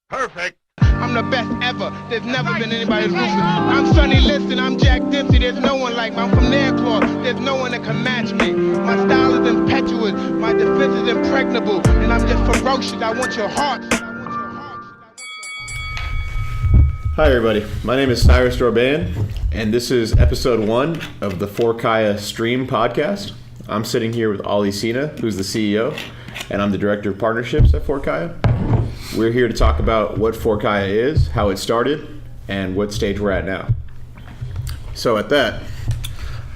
Perfect. I'm the best ever. There's never been anybody ruthless. I'm Sonny Liston. I'm Jack Dempsey. There's no one like me. I'm from Nairclaw. There's no one that can match me. My style is impetuous. My defense is impregnable. And I'm just ferocious. I want your hearts. Hi everybody, my name is Cyrus Dorban, and this is episode 1 of the Forkaya Stream podcast. I'm sitting here with Ali Sina, who's the CEO, and I'm the Director of Partnerships at Forkaya. We're here to talk about what Forkaya is, how it started, and what stage we're at now. So at that,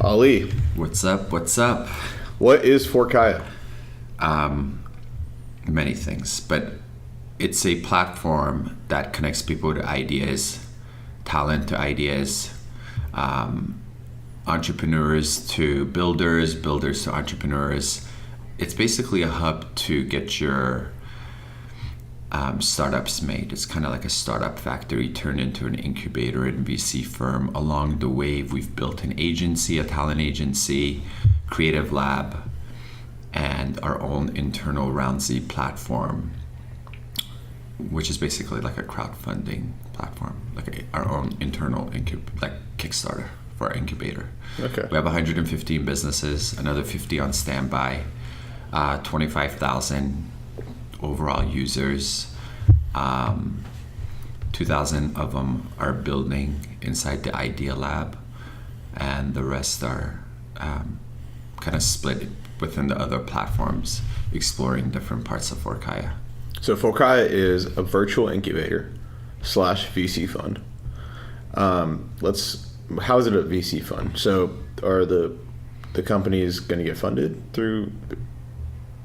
Ali. What's up? What is Forkaya? Many things, but it's a platform that connects people to ideas, talent to ideas, entrepreneurs to builders, builders to entrepreneurs. It's basically a hub to get your startups made. It's kind of like a startup factory turned into an incubator and VC firm. Along the way, we've built an agency, a talent agency, creative lab, and our own internal Roundsy platform, which is basically like a crowdfunding platform, like our own internal Kickstarter for our incubator. Okay. We have 115 businesses, another 50 on standby, 25,000 overall users. 2,000 of them are building inside the Idea Lab, and the rest are kind of split within the other platforms, exploring different parts of Forkaya. So Forkaya is a virtual incubator / VC fund. How is it a VC fund? So are the companies going to get funded through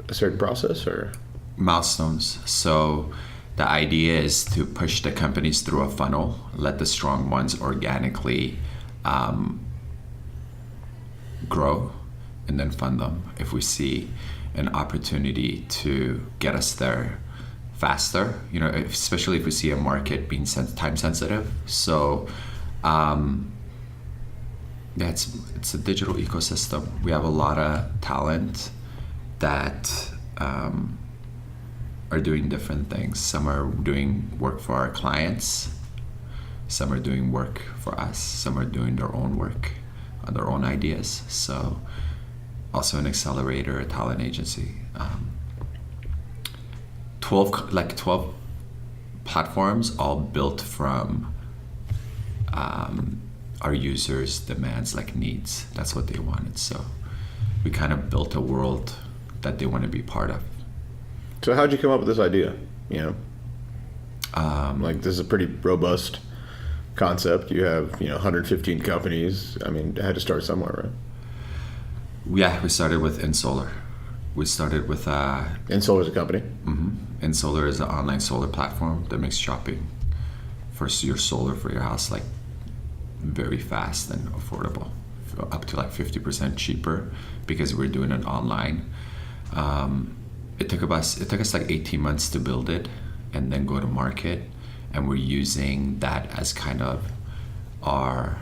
a certain process or? Milestones. So the idea is to push the companies through a funnel, let the strong ones organically grow, and then fund them if we see an opportunity to get us there faster, especially if we see a market being time sensitive. So it's a digital ecosystem. We have a lot of talent that are doing different things. Some are doing work for our clients, some are doing work for us, some are doing their own work on their own ideas. So also an accelerator, a talent agency. 12 platforms, all built from our users' demands, like needs. That's what they wanted. So we kind of built a world that they want to be part of. So how'd you come up with this idea? This is a pretty robust concept. You have 115 companies. I mean, it had to start somewhere, right? Yeah, we started with InSolar. We started with InSolar is a company. Mm-hmm. InSolar is an online solar platform that makes shopping for your solar for your house very fast and affordable, up to 50% cheaper, because we're doing it online. It took us 18 months to build it and then go to market, and we're using that as kind of our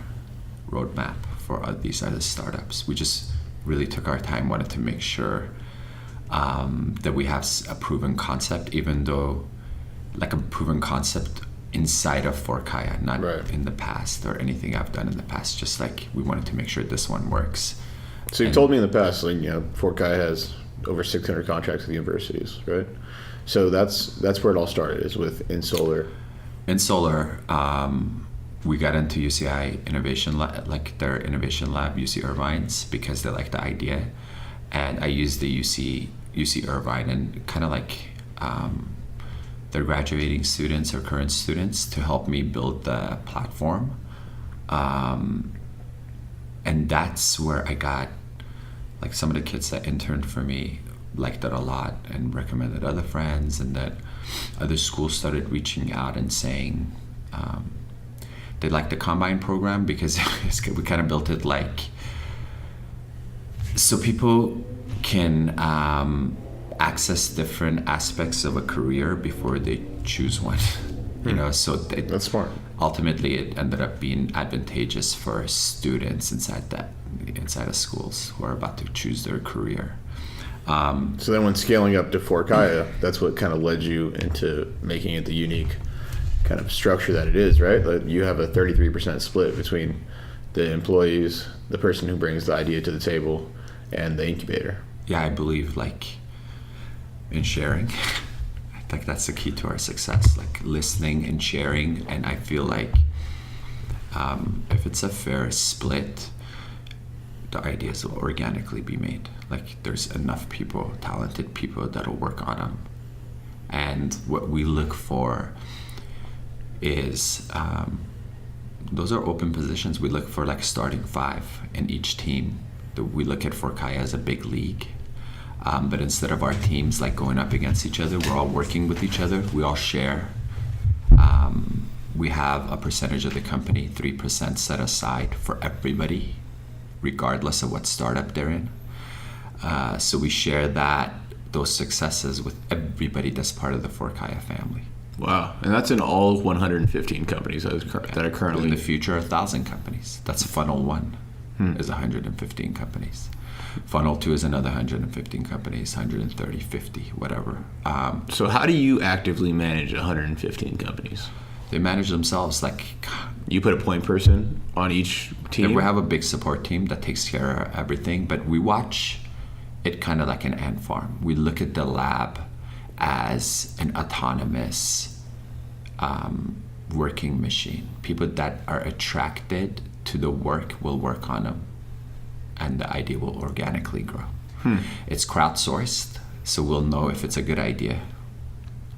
roadmap for these other startups. We just really took our time, wanted to make sure that we have a proven concept, even though a proven concept inside of Forkaya, not right in the past or anything I've done in the past. Just we wanted to make sure this one works. So you've told me in the past, Forkaya has over 600 contracts with universities, right? So that's where it all started, is with InSolar. InSolar, we got into UCI Innovation Lab, their innovation lab, UC Irvine's, because they liked the idea, and I used the UC Irvine and kind of their graduating students or current students to help me build the platform, and that's where I got some of the kids that interned for me liked it a lot and recommended other friends, and that other schools started reaching out and saying they liked the Combine program, because we kind of built it so people can access different aspects of a career before they choose one. So that's smart. Ultimately, it ended up being advantageous for students inside of schools who are about to choose their career. So then when scaling up to Forkaya, that's what kind of led you into making it the unique kind of structure that it is, right? Like you have a 33% split between the employees, the person who brings the idea to the table, and the incubator. Yeah, I believe like in sharing. I think that's the key to our success, like listening and sharing. And I feel like if it's a fair split, the ideas will organically be made. Like there's enough people, talented people that'll work on them. And what we look for is those are open positions. We look for like starting 5 in each team. We look at Forkaya as a big league. But instead of our teams like going up against each other, we're all working with each other. We all share. We have a percentage of the company, 3% set aside for everybody, regardless of what startup they're in. So we share those successes with everybody that's part of the Forkaya family. Wow. And that's in all 115 companies that are currently... In the future, 1,000 companies. That's funnel 1 is 115 companies. Funnel 2 is another 115 companies, 130, 50, whatever. So how do you actively manage 115 companies? They manage themselves. Like you put a point person on each team? We have a big support team that takes care of everything, but we watch it kind of like an ant farm. We look at the lab as an autonomous working machine. People that are attracted to the work will work on them, and the idea will organically grow. It's crowdsourced, so we'll know if it's a good idea.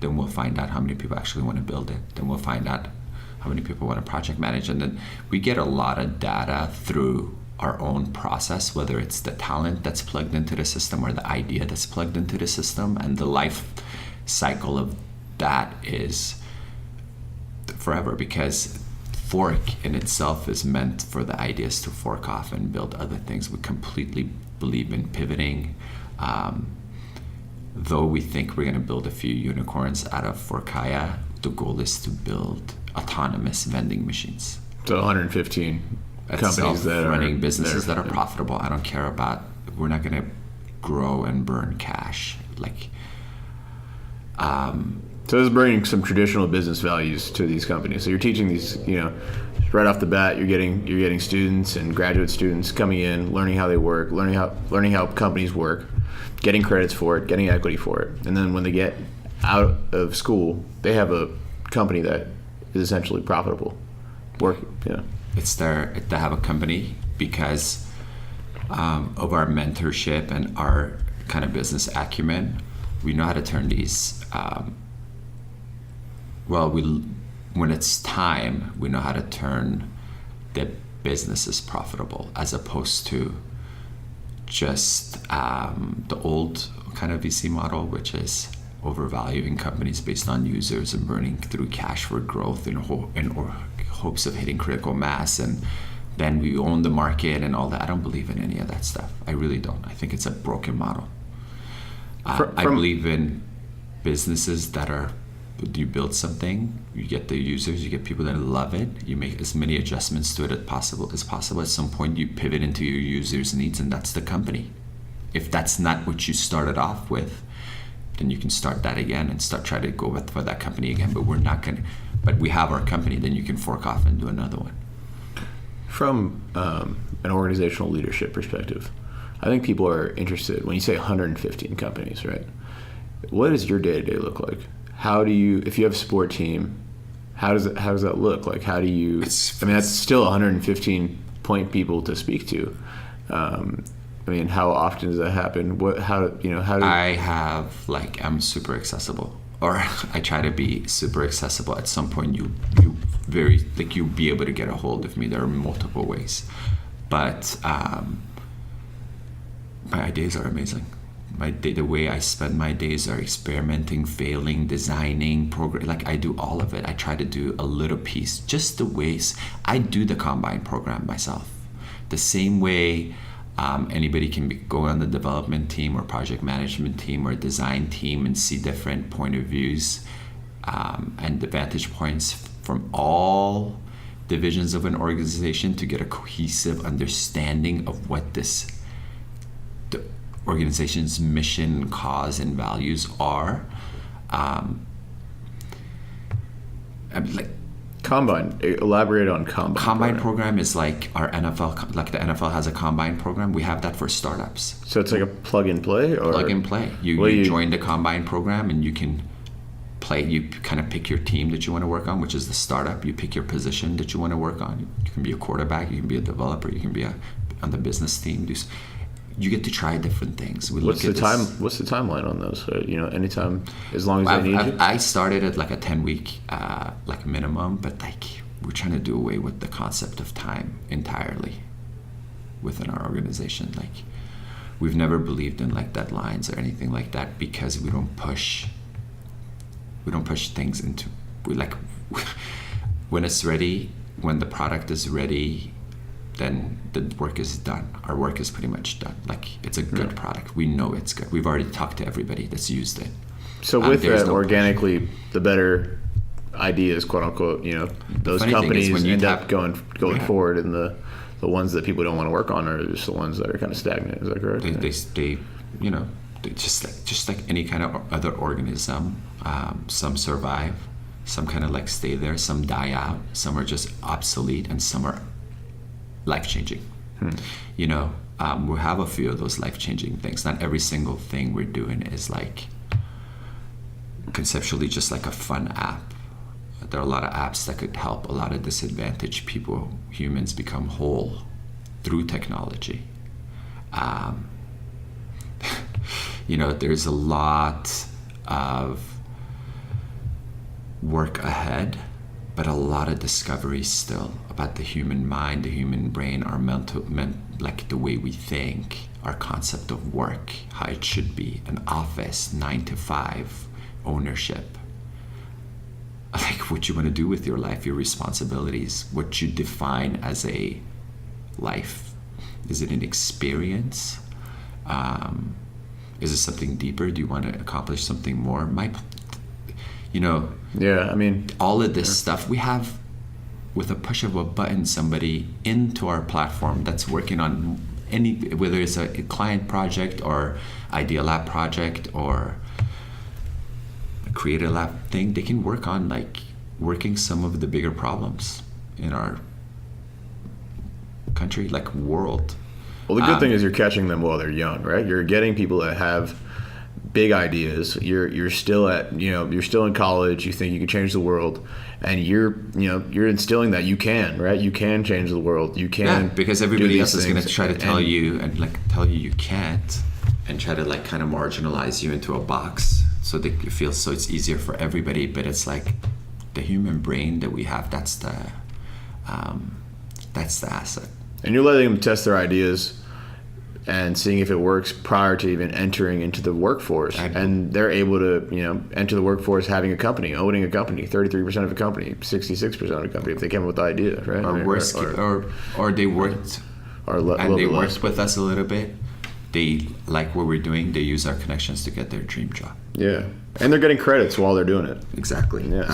Then we'll find out how many people actually want to build it. Then we'll find out how many people want to project manage. And then we get a lot of data through our own process, whether it's the talent that's plugged into the system or the idea that's plugged into the system. And the life cycle of that is forever, because fork in itself is meant for the ideas to fork off and build other things. We completely believe in pivoting. Though we think we're going to build a few unicorns out of Forkaya, the goal is to build autonomous vending machines. So 115 companies that are running businesses that are profitable. I don't care about, we're not going to grow and burn cash. Like, so this is bringing some traditional business values to these companies. So you're teaching these, right off the bat, you're getting students and graduate students coming in, learning how they work, learning how companies work, getting credits for it, getting equity for it. And then when they get out of school, they have a company that is essentially profitable. It's they have a company because of our mentorship and our kind of business acumen. We know how to turn these, when it's time, we know how to turn the businesses profitable, as opposed to just the old kind of VC model, which is overvaluing companies based on users and burning through cash for growth in hopes of hitting critical mass, and then we own the market and all that. I don't believe in any of that stuff. I really don't. I think it's a broken model. I believe in businesses that are, you build something, you get the users, you get people that love it, you make as many adjustments to it as possible. At some point you pivot into your users' needs, and that's the company. If that's not what you started off with, then you can start that again and try to go for that company again. But we're not going to, but we have our company, then you can fork off and do another one. From an organizational leadership perspective, I think people are interested, when you say 115 companies, right? What does your day-to-day look like? How do you, if you have a support team, how does that look? Like, how do you, that's still 115 point people to speak to. How often does that happen? I'm super accessible, or I try to be super accessible. At some point you'll be able to get a hold of me. There are multiple ways, but my ideas are amazing. The way I spend my days are experimenting, failing, designing, I do all of it. I try to do a little piece, just the ways I do the Combine program myself. The same way anybody can go on the development team or project management team or design team and see different point of views and the vantage points from all divisions of an organization to get a cohesive understanding of what the organization's mission, cause, and values are. I mean, like Combine. Elaborate on Combine. Combine program is like our NFL, like the NFL has a Combine program. We have that for startups. So it's like a plug and play, or Plug and play. You join the Combine program and you can play. You kind of pick your team that you want to work on, which is the startup. You pick your position that you want to work on. You can be a quarterback. You can be a developer. You can be on the business team. You get to try different things. What's the timeline on those? Anytime, as long as they need you. I started at like a 10-week like minimum, but like we're trying to do away with the concept of time entirely within our organization. Like we've never believed in like deadlines or anything like that, because we don't push things into when it's ready, when the product is ready, then the work is done. Our work is pretty much done. Like it's a good product. We know it's good. We've already talked to everybody that's used it. So with that, organically, the better ideas, quote unquote, those companies end up going forward, and the ones that people don't want to work on are just the ones that are kind of stagnant. Is that correct? They just like any kind of other organism. Some survive, some kind of like stay there, some die out, some are just obsolete, and some are life-changing. We have a few of those life-changing things. Not every single thing we're doing is like conceptually just like a fun app. There are a lot of apps that could help a lot of disadvantaged people, humans, become whole through technology. There's a lot of work ahead, but a lot of discovery still about the human mind, the human brain, our like the way we think, our concept of work, how it should be, an office, 9 to 5, ownership, like what you want to do with your life, your responsibilities, what you define as a life. Is it an experience? Is it something deeper? Do you want to accomplish something more? All of this stuff we have, with a push of a button, somebody into our platform that's working on whether it's a client project or Idea Lab project or a Creative Lab thing, they can work on working some of the bigger problems in our country, like world. Well, the good thing is you're catching them while they're young, right? You're getting people that have big ideas. You're still you're still in college. You think you can change the world, and you're instilling that you can, right? You can change the world. You can. Yeah, because everybody else is going to try to tell you you can't, and try to kind of marginalize you into a box so that you feel so it's easier for everybody. But it's like the human brain that we have. That's the asset. And you're letting them test their ideas and seeing if it works prior to even entering into the workforce. And they're able to, enter the workforce having a company, owning a company, 33% of a company, 66% of a company, if they came up with the idea, right? Or they worked, they worked with us a little bit. They like what we're doing. They use our connections to get their dream job. Yeah. And they're getting credits while they're doing it. Exactly. Yeah.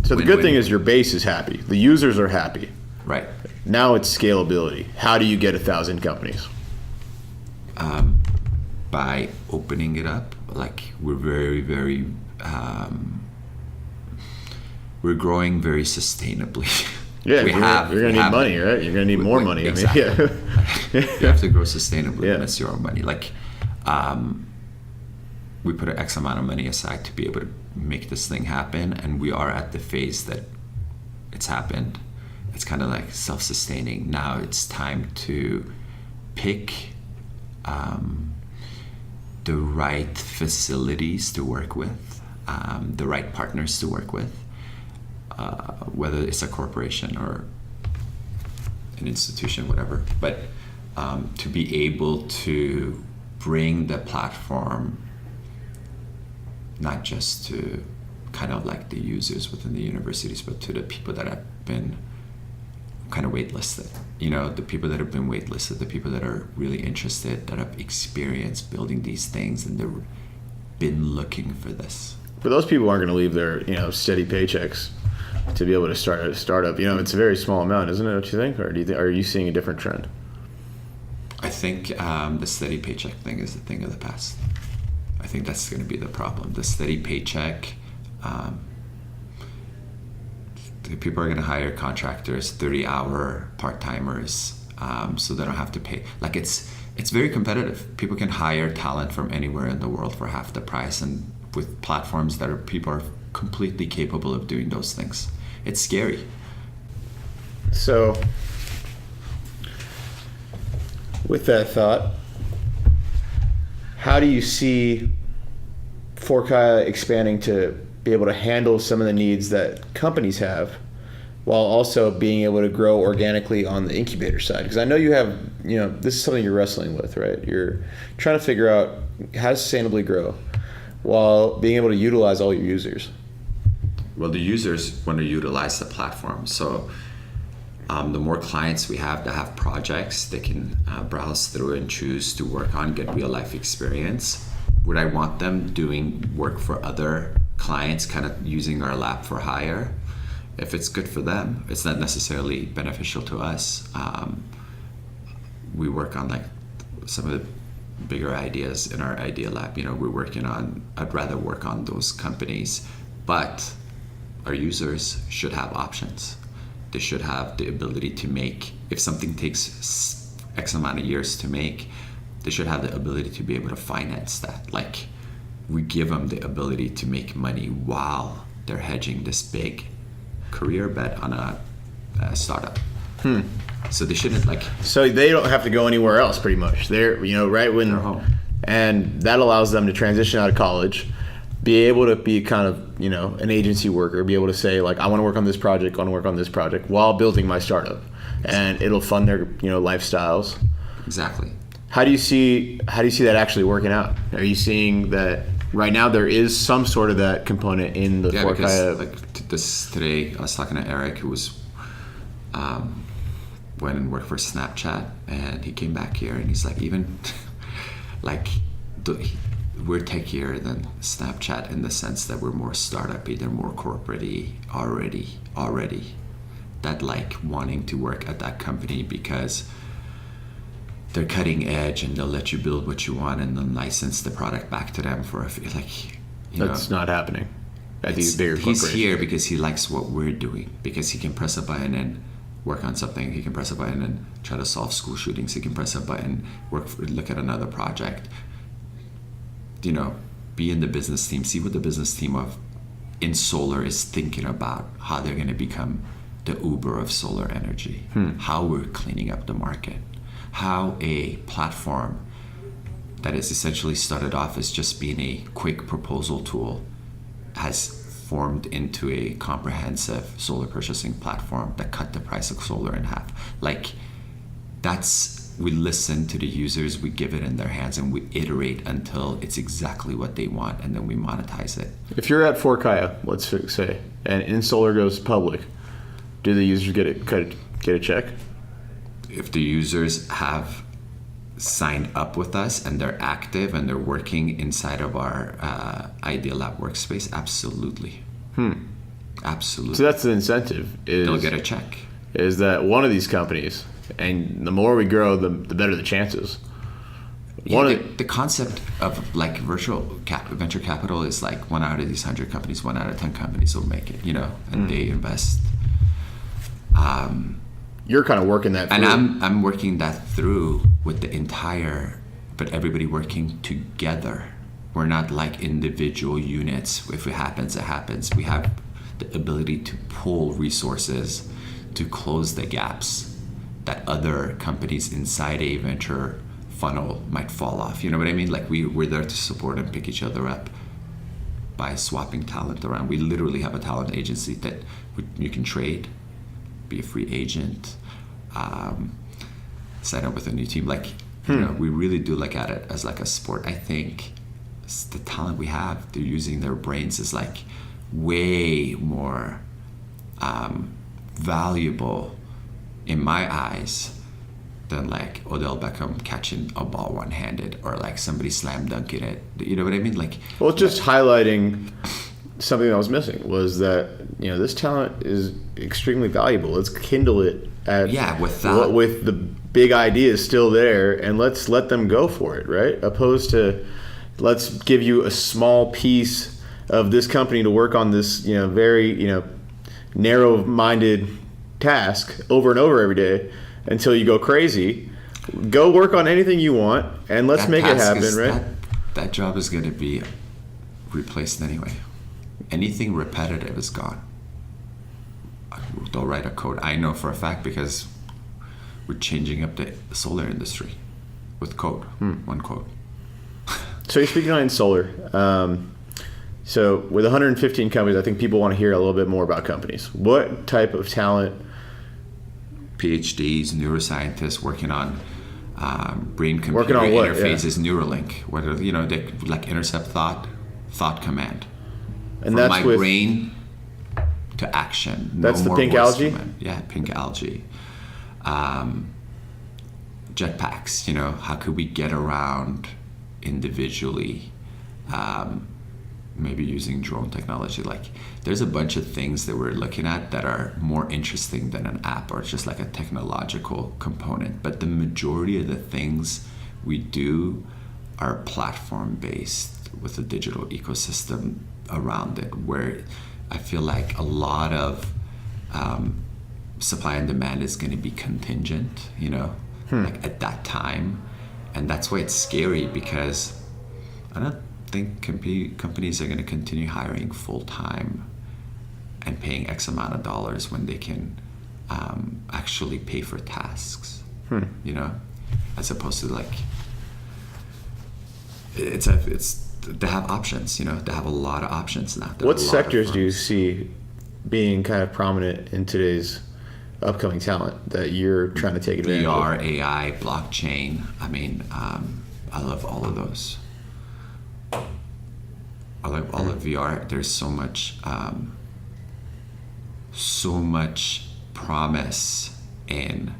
So the good thing is your base is happy. The users are happy. Right. Now it's scalability. How do you get 1,000 companies? By opening it up. We're very, very, we're growing very sustainably. Yeah, you're going to need money, right? You're going to need more money. Exactly. You have to grow sustainably. Yeah. That's your money. We put an X amount of money aside to be able to make this thing happen, and we are at the phase that it's happened. It's kind of like self-sustaining. Now it's time to pick the right facilities to work with, the right partners to work with, whether it's a corporation or an institution, whatever. But to be able to bring the platform not just to kind of like the users within the universities, but to the people that have been kind of waitlisted, the people that have been waitlisted, the people that are really interested, that have experienced building these things, and they've been looking for this. But those people aren't going to leave their, steady paychecks to be able to start a startup. It's a very small amount, isn't it? What you think, or are you seeing a different trend? I think the steady paycheck thing is the thing of the past. I think that's going to be the problem. The steady paycheck. People are going to hire contractors, 30-hour part-timers, so they don't have to pay. Like it's very competitive. People can hire talent from anywhere in the world for half the price, and with platforms that people are completely capable of doing those things. It's scary. So, with that thought, how do you see Forkaya expanding to be able to handle some of the needs that companies have, while also being able to grow organically on the incubator side? Because I know you have, this is something you're wrestling with, right? You're trying to figure out how to sustainably grow while being able to utilize all your users. Well, the users want to utilize the platform. So the more clients we have that have projects, they can browse through and choose to work on, get real life experience. Would I want them doing work for other clients, kind of using our lab for hire? If it's good for them, it's not necessarily beneficial to us. We work on like some of the bigger ideas in our idea lab. We're working on, I'd rather work on those companies, but our users should have options. They should have the ability to make, if something takes X amount of years to make, they should have the ability to be able to finance that. Like, we give them the ability to make money while they're hedging this big career bet on a startup. So they shouldn't So they don't have to go anywhere else, pretty much. They're, right when they're home. And that allows them to transition out of college, be able to be kind of, an agency worker, be able to say, like, I want to work on this project, while building my startup. And it'll fund their, lifestyles. Exactly. How do you see that actually working out? Are you seeing that right now there is some sort of that component in the Forkaya? Because today I was talking to Eric, who was went and worked for Snapchat, and he came back here and he's like, even we're techier than Snapchat in the sense that we're more startup-y, they're more corporate-y already. That wanting to work at that company because they're cutting edge and they'll let you build what you want and then license the product back to them for That's not happening at these bigger corporations. He's here because he likes what we're doing, because he can press a button and work on something. He can press a button and try to solve school shootings. He can press a button, look at another project. Be in the business team, see what the business team in solar is thinking about, how they're going to become the Uber of solar energy, how we're cleaning up the market, how a platform that is essentially started off as just being a quick proposal tool has formed into a comprehensive solar purchasing platform that cut the price of solar in half. We listen to the users, we give it in their hands, and we iterate until it's exactly what they want, and then we monetize it. If you're at Forkaya, let's say, and InSolar goes public, do the users get a check? If the users have signed up with us and they're active and they're working inside of our Idea Lab workspace, absolutely. Absolutely. So that's the incentive. They'll get a check. Is that one of these companies, and the more we grow, the better the chances. The concept of venture capital is 1 out of these 100 companies, 1 out of 10 companies will make it, and they invest. You're kind of working that through. And I'm working that through with the entire, but everybody working together. We're not like individual units. If it happens, it happens. We have the ability to pull resources to close the gaps that other companies inside a venture funnel might fall off. You know what I mean? We're there to support and pick each other up by swapping talent around. We literally have a talent agency that you can trade, be a free agent, sign up with a new team. We really do look at it as a sport. I think the talent we have, they're using their brains is way more valuable in my eyes than Odell Beckham catching a ball one-handed or somebody slam dunking it. You know what I mean? Well, it's just highlighting something that was missing was that this talent is extremely valuable. Let's kindle it with the big ideas still there, and let's let them go for it, right? Opposed to let's give you a small piece of this company to work on this very narrow-minded task over and over every day until you go crazy. Go work on anything you want, and let's make it happen, right? That job is going to be replaced anyway. Anything repetitive is gone. They'll write a code. I know for a fact because we're changing up the solar industry with code, one code. So you're speaking on solar. So with 115 companies, I think people want to hear a little bit more about companies. What type of talent? PhDs, neuroscientists working on brain-computer Working on what? interfaces, Neuralink. Whether they like intercept thought command. And from that's my with brain to action. That's the more pink voice algae? command. Yeah, pink algae. Jetpacks. How could we get around individually? Maybe using drone technology. Like, there's a bunch of things that we're looking at that are more interesting than an app or just like a technological component. But the majority of the things we do are platform based with a digital ecosystem around it, where I feel like a lot of supply and demand is going to be contingent, like at that time. And that's why it's scary, because I don't think companies are going to continue hiring full-time and paying X amount of dollars when they can actually pay for tasks, as opposed to like, they have options, they have a lot of options now. What sectors do you see being kind of prominent in today's upcoming talent that you're trying to take advantage VR, of? AI, blockchain. I mean, I love all of those. I love all of VR. There's so much promise in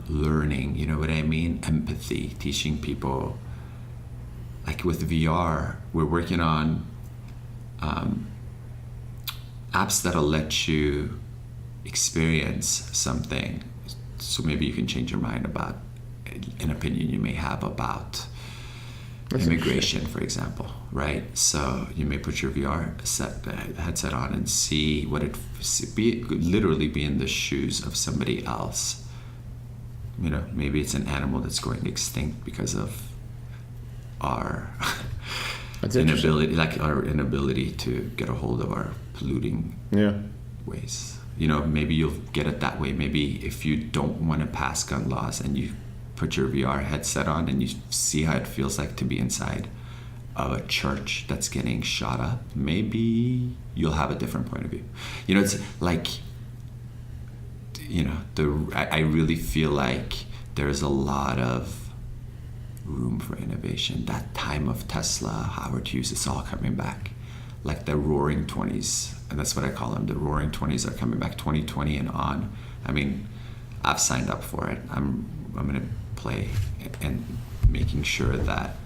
learning. You know what I mean? Empathy, teaching people. Like with VR, we're working on apps that'll let you experience something, so maybe you can change your mind about an opinion you may have about immigration, for example, right? So you may put your VR headset on and see what literally be in the shoes of somebody else. Maybe it's an animal that's going extinct because of our inability to get a hold of our polluting ways. Maybe you'll get it that way. Maybe if you don't want to pass gun laws and you put your VR headset on and you see how it feels like to be inside of a church that's getting shot up, maybe you'll have a different point of view. It's like, I really feel like there's a lot of room for innovation. That time of Tesla, Howard Hughes, it's all coming back. Like the roaring 20s, and that's what I call them. The roaring 20s are coming back, 2020 and on. I mean, I've signed up for it. I'm going to play and making sure that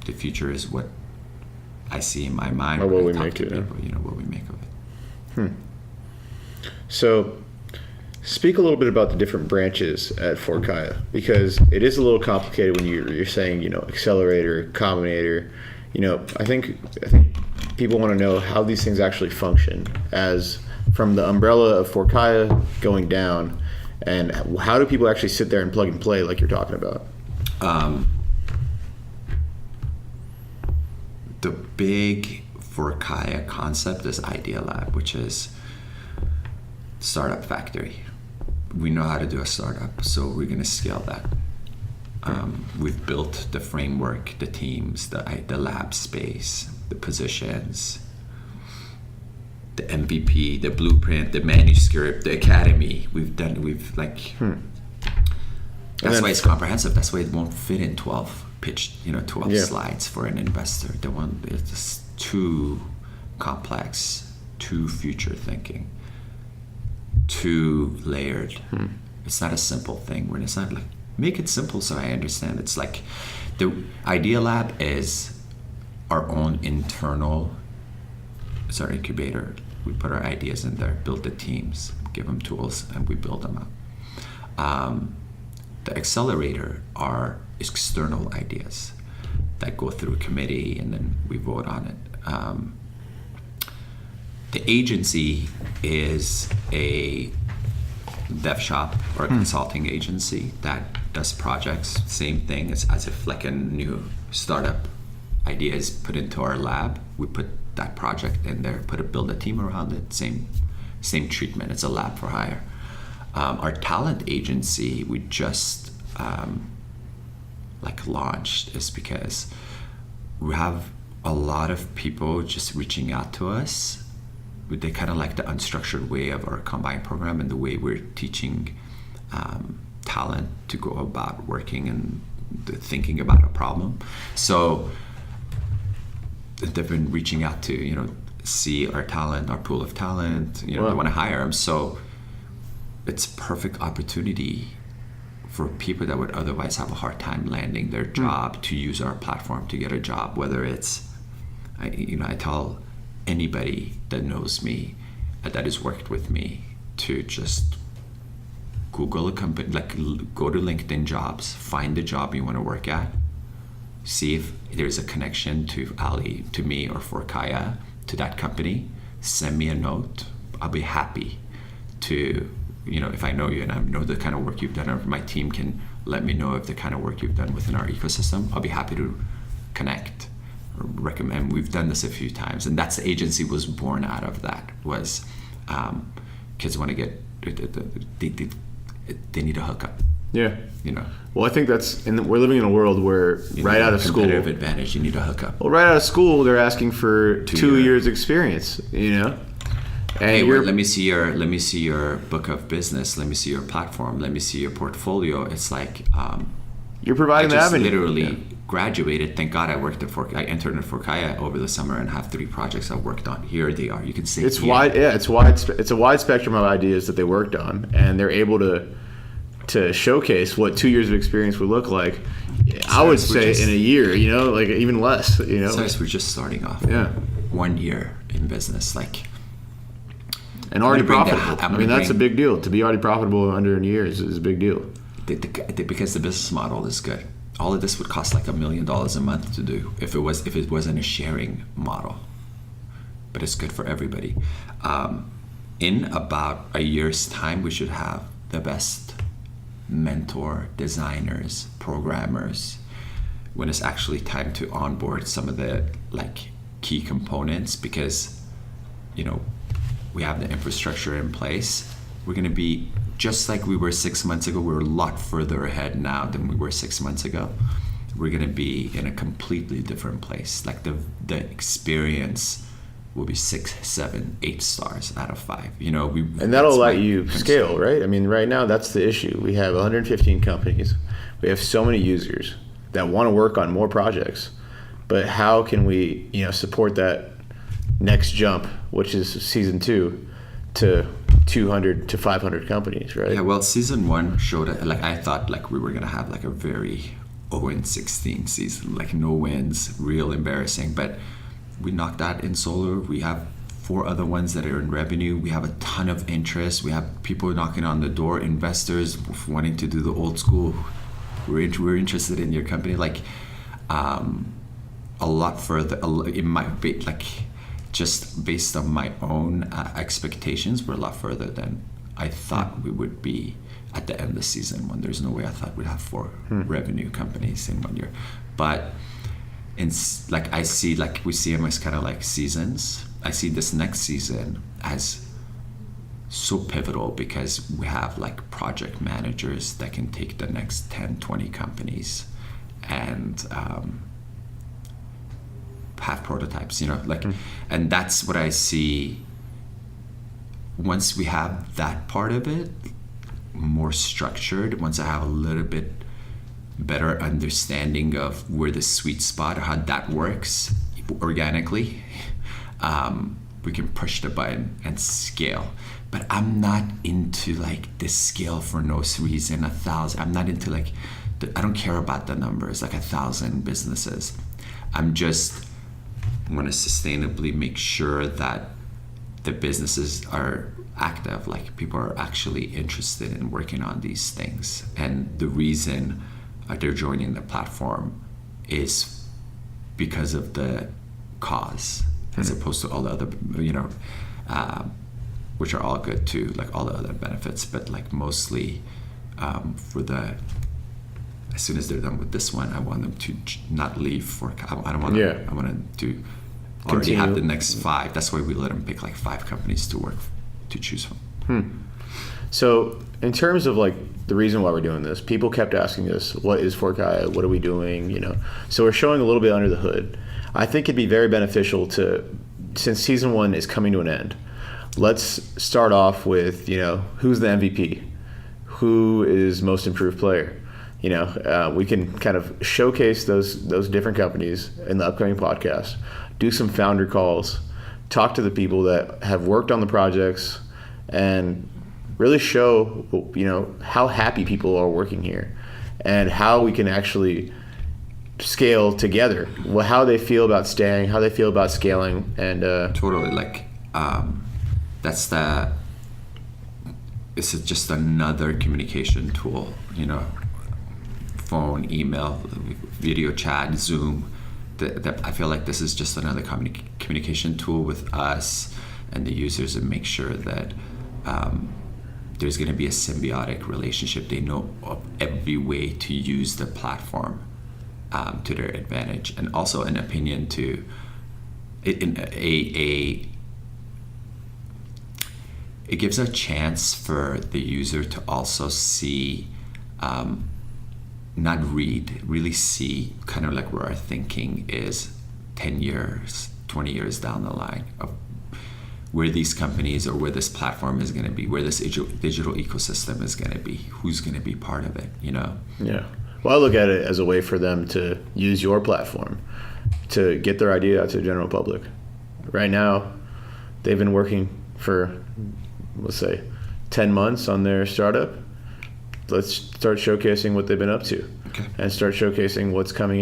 the future is what I see in my mind. Or what we make it. What we make of it. So, speak a little bit about the different branches at Fort Kaya, because it is a little complicated when you're saying, accelerator, combinator. I think people want to know how these things actually function, as from the umbrella of Fort Kaya going down, and how do people actually sit there and plug and play like you're talking about? The big Fort Kaya concept is Idea Lab, which is startup factory. We know how to do a startup, so we're going to scale that. We've built the framework, the teams, the lab space, the positions, the MVP, the blueprint, the manuscript, the academy. That's why it's comprehensive. That's why it won't fit in 12 slides for an investor. It's just too complex, too future thinking, too layered. It's not a simple thing. It's not like, make it simple so I understand. It's like the Idea Lab is our own internal, it's our incubator. We put our ideas in there, build the teams, give them tools, and we build them up. The accelerator are external ideas that go through a committee and then we vote on it. The agency is a dev shop or a consulting agency that does projects. Same thing. It's as if like a new startup idea is put into our lab. We put that project in there, build a team around it. Same treatment. It's a lab for hire. Our talent agency we just launched is because we have a lot of people just reaching out to us. They kind of like the unstructured way of our Combine program and the way we're teaching talent to go about working and thinking about a problem. So they've been reaching out to, see our talent, our pool of talent, they want to hire them. So it's a perfect opportunity for people that would otherwise have a hard time landing their job to use our platform to get a job, whether it's, I tell anybody that knows me, that has worked with me, to just Google a company, go to LinkedIn Jobs, find the job you want to work at, see if there's a connection to Ali, to me, or for Kaya, to that company. Send me a note. I'll be happy to, if I know you and I know the kind of work you've done, or my team can let me know if the kind of work you've done within our ecosystem, I'll be happy to connect. Recommend. We've done this a few times, and that's the agency was born out of that. Was kids want to get they need a hookup. Yeah. Well, I think we're living in a world where right out of school, competitive advantage, you need a hookup. Well, right out of school, they're asking for 2 years experience. And hey, let me see your book of business. Let me see your platform. Let me see your portfolio. It's like you're providing the avenue. Literally graduated. Thank God I entered in Forkaya over the summer and have 3 projects I've worked on. Here they are. You can see it's wide. Yeah, it's wide. It's a wide spectrum of ideas that they worked on, and they're able to showcase what 2 years of experience would look like. I would say in a year, even less. We're just starting off. Yeah, 1 year in business, and already profitable. That's a big deal. To be already profitable under a year is a big deal. Because the business model is good. All of this would cost like $1 million a month to do if it wasn't a sharing model. But it's good for everybody. In about a year's time, we should have the best mentor, designers, programmers, when it's actually time to onboard some of the key components, because we have the infrastructure in place. We're going to be just like we were 6 months ago. We're a lot further ahead now than we were 6 months ago. We're going to be in a completely different place. The experience will be 6, 7, 8 stars out of 5. And that'll let you scale, right? Right now that's the issue. We have 115 companies. We have so many users that want to work on more projects, but how can we, support that next jump, which is season 2, to 200 to 500 companies, right? Yeah. Well, season 1 showed I thought we were gonna have a very 0-16 season, no wins, real embarrassing, but we knocked that in solar. We have 4 other ones that are in revenue. We have a ton of interest. We have people knocking on the door, investors wanting to do the old school. We're interested in your company. A lot further. It might be just based on my own expectations, we're a lot further than I thought we would be at the end of the season 1. There's no way I thought we'd have 4 revenue companies in 1 year, but. I see we see them as kind of seasons. I see this next season as so pivotal because we have project managers that can take the next 10, 20 companies and have prototypes, and that's what I see. Once we have that part of it more structured, once I have a little bit better understanding of where the sweet spot, how that works organically, we can push the button and scale. But I'm not into this scale for no reason. 1,000. I'm not into I don't care about the numbers 1,000 businesses. I'm just want to sustainably make sure that the businesses are active, people are actually interested in working on these things, and the reason they're joining the platform is because of the cause, as opposed to all the other, which are all good too, like all the other benefits. But like mostly as soon as they're done with this one, I want them to not leave for. I don't want. Yeah. I want them to already have the next 5. That's why we let them pick like 5 companies to choose from. So in terms of like the reason why we're doing this, people kept asking us, what is Forkaya? What are we doing? You know, so we're showing a little bit under the hood. I think it'd be very beneficial since season 1 is coming to an end, let's start off with, you know, who's the MVP? Who is most improved player? You know, we can kind of showcase those different companies in the upcoming podcast, do some founder calls, talk to the people that have worked on the projects, and really show, you know, how happy people are working here and how we can actually scale together, how they feel about staying, how they feel about scaling. And totally, like it's just another communication tool, you know, phone, email, video chat, Zoom. I feel like this is just another communication tool with us and the users, and make sure that there's going to be a symbiotic relationship. They know of every way to use the platform to their advantage, and also an opinion to it gives a chance for the user to also see, not read, really see kind of like where our thinking is 10 years, 20 years down the line of where these companies or where this platform is going to be, where this digital ecosystem is going to be, who's going to be part of it, you know? Yeah. Well, I look at it as a way for them to use your platform to get their idea out to the general public. Right now, they've been working for, let's say, 10 months on their startup. Let's start showcasing what they've been up to, okay, and start showcasing what's coming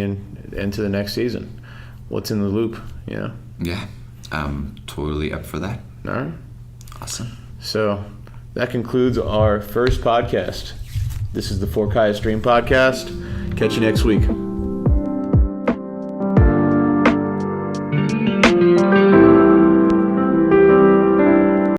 into the next season, what's in the loop, you know? Yeah, I'm totally up for that. All right. Awesome. So that concludes our first podcast. This is the Forkaya Stream Podcast. Catch you next week.